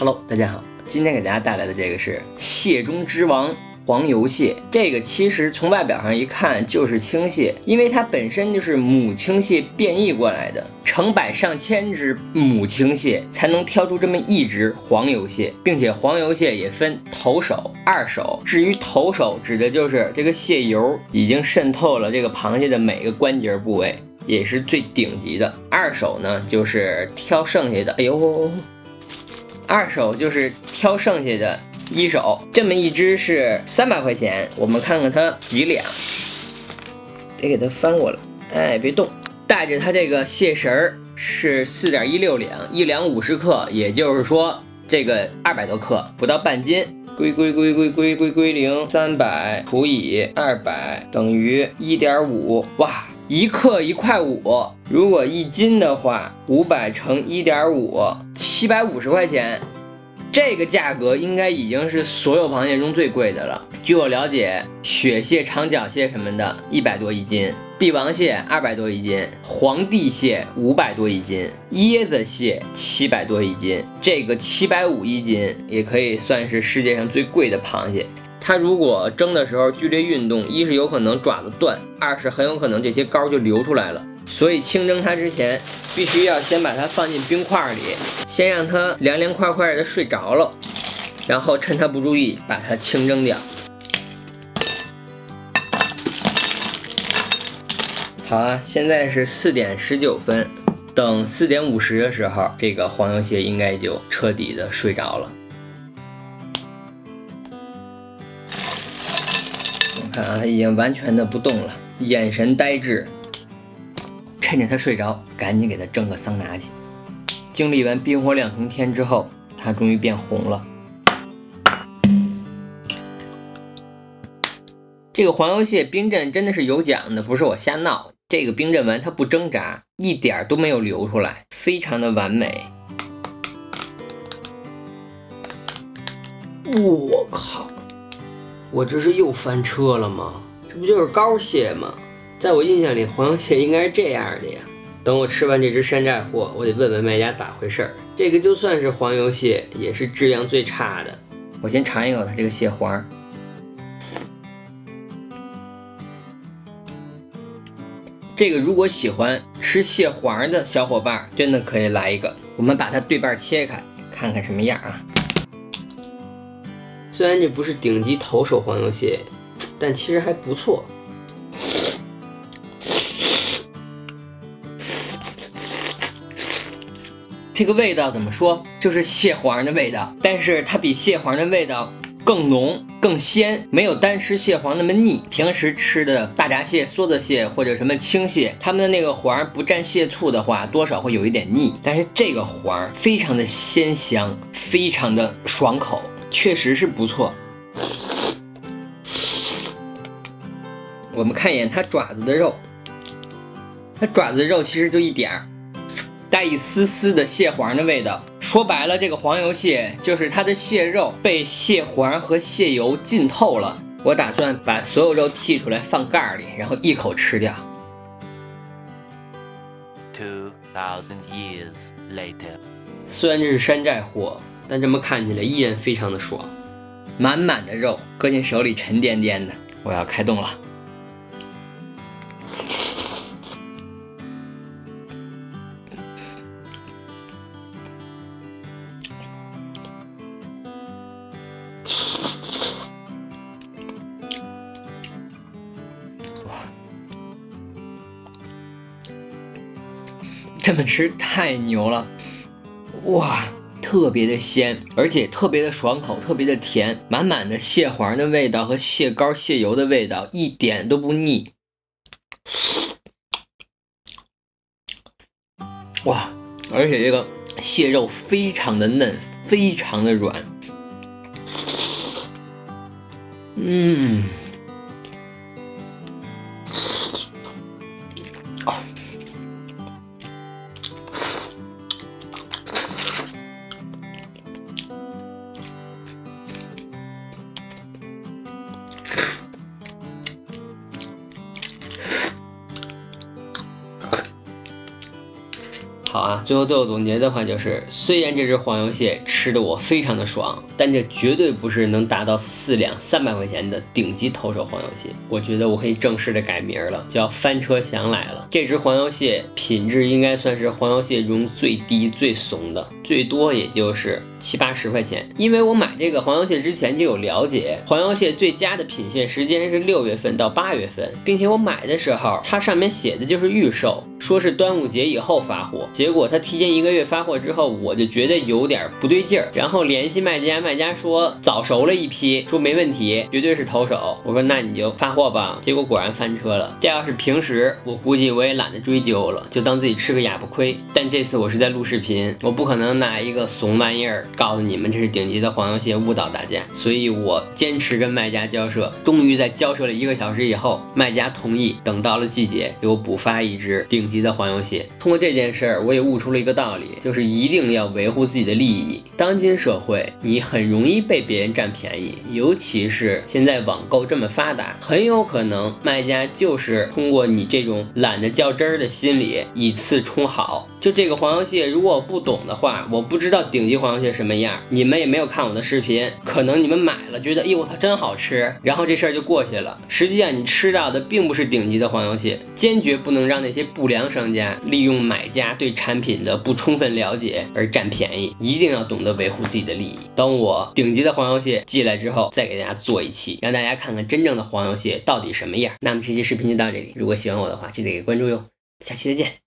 Hello， 大家好，今天给大家带来的这个是蟹中之王黄油蟹。这个其实从外表上一看就是青蟹，因为它本身就是母青蟹变异过来的，成百上千只母青蟹才能挑出这么一只黄油蟹，并且黄油蟹也分头手、二手。至于头手，指的就是这个蟹油已经渗透了这个螃蟹的每个关节部位，也是最顶级的。二手呢，就是挑剩下的，哎呦。二手就是挑剩下的一手，这么一只是300块钱，我们看看它几两，得给它翻过来，哎，别动。带着它这个蟹食儿是4.16两，一两50克，也就是说这个200多克，不到半斤。归零，300除以200等于1.5，哇，1克1块5，如果1斤的话，500乘1.5，750块钱。这个价格应该已经是所有螃蟹中最贵的了。据我了解，雪蟹、长脚蟹什么的100多一斤，帝王蟹200多一斤，皇帝蟹500多一斤，椰子蟹700多一斤，这个750一斤也可以算是世界上最贵的螃蟹。它如果蒸的时候剧烈运动，一是有可能爪子断，二是很有可能这些膏就流出来了。所以清蒸它之前，必须要先把它放进冰块里，先让它凉凉快快的睡着了，然后趁它不注意把它清蒸掉。好啊，现在是4点19分，等4点50的时候，这个黄油蟹应该就彻底的睡着了。我看啊，它已经完全的不动了，眼神呆滞。趁着它睡着，赶紧给它蒸个桑拿去。经历完冰火2重天之后，它终于变红了。这个黄油蟹冰镇真的是有讲的，不是我瞎闹。这个冰镇完它不挣扎，一点都没有流出来，非常的完美。我靠！我这是又翻车了吗？这不就是膏蟹吗？在我印象里，黄油蟹应该是这样的呀。等我吃完这只山寨货，我得问问卖家咋回事儿。这个就算是黄油蟹，也是质量最差的。我先尝一口它这个蟹黄。这个如果喜欢吃蟹黄的小伙伴，真的可以来一个。我们把它对半切开，看看什么样啊。虽然这不是顶级头手黄油蟹，但其实还不错。这个味道怎么说？就是蟹黄的味道，但是它比蟹黄的味道更浓、更鲜，没有单吃蟹黄那么腻。平时吃的大闸蟹、梭子蟹或者什么青蟹，它们的那个黄不蘸蟹醋的话，多少会有一点腻。但是这个黄非常的鲜香，非常的爽口，确实是不错。我们看一眼它爪子的肉，它爪子的肉其实就一点儿。带一丝丝的蟹黄的味道，说白了，这个黄油蟹就是它的蟹肉被蟹黄和蟹油浸透了。我打算把所有肉剔出来放盖里，然后一口吃掉。2000 years later， 虽然这是山寨货，但这么看起来依然非常的爽。满满的肉搁进手里沉甸甸的，我要开动了。这么吃太牛了，哇，特别的鲜，而且特别的爽口，特别的甜，满满的蟹黄的味道和蟹膏、蟹油的味道，一点都不腻。哇，而且这个蟹肉非常的嫩，非常的软。好啊，最后总结的话就是，虽然这只黄油蟹吃的我非常的爽，但这绝对不是能达到4两300块钱的顶级投手黄油蟹。我觉得我可以正式的改名了，叫翻车祥来了。这只黄油蟹品质应该算是黄油蟹中最低最怂的，最多也就是70、80块钱。因为我买这个黄油蟹之前就有了解，黄油蟹最佳的品蟹时间是6月份到8月份，并且我买的时候它上面写的就是预售，说是端午节以后发货，结果它提前1个月发货之后，我就觉得有点不对劲儿，然后联系卖家，卖家说早熟了一批，说没问题，绝对是投手。我说那你就发货吧，结果果然翻车了。这要是平时，我估计我也懒得追究了，就当自己吃个哑巴亏。但这次我是在录视频，我不可能拿一个怂玩意儿告诉你们这是顶级的黄油蟹，误导大家，所以我坚持跟卖家交涉，终于在交涉了1个小时以后，卖家同意等到了季节给我补发一只顶级的黄油蟹。通过这件事儿，我也悟出了一个道理，就是一定要维护自己的利益。当今社会，你很容易被别人占便宜，尤其是现在网购这么发达，很有可能卖家就是通过你这种懒得较真儿的心理以次充好。就这个黄油蟹，如果我不懂的话，我不知道顶级黄油蟹什么样，你们也没有看我的视频，可能你们买了觉得，哎呦我操真好吃，然后这事儿就过去了。实际上你吃到的并不是顶级的黄油蟹，坚决不能让那些不良商家利用买家对产品的不充分了解而占便宜，一定要懂得维护自己的利益。等我顶级的黄油蟹寄来之后，再给大家做一期，让大家看看真正的黄油蟹到底什么样。那么这期视频就到这里，如果喜欢我的话，记得给关注哟，下期再见。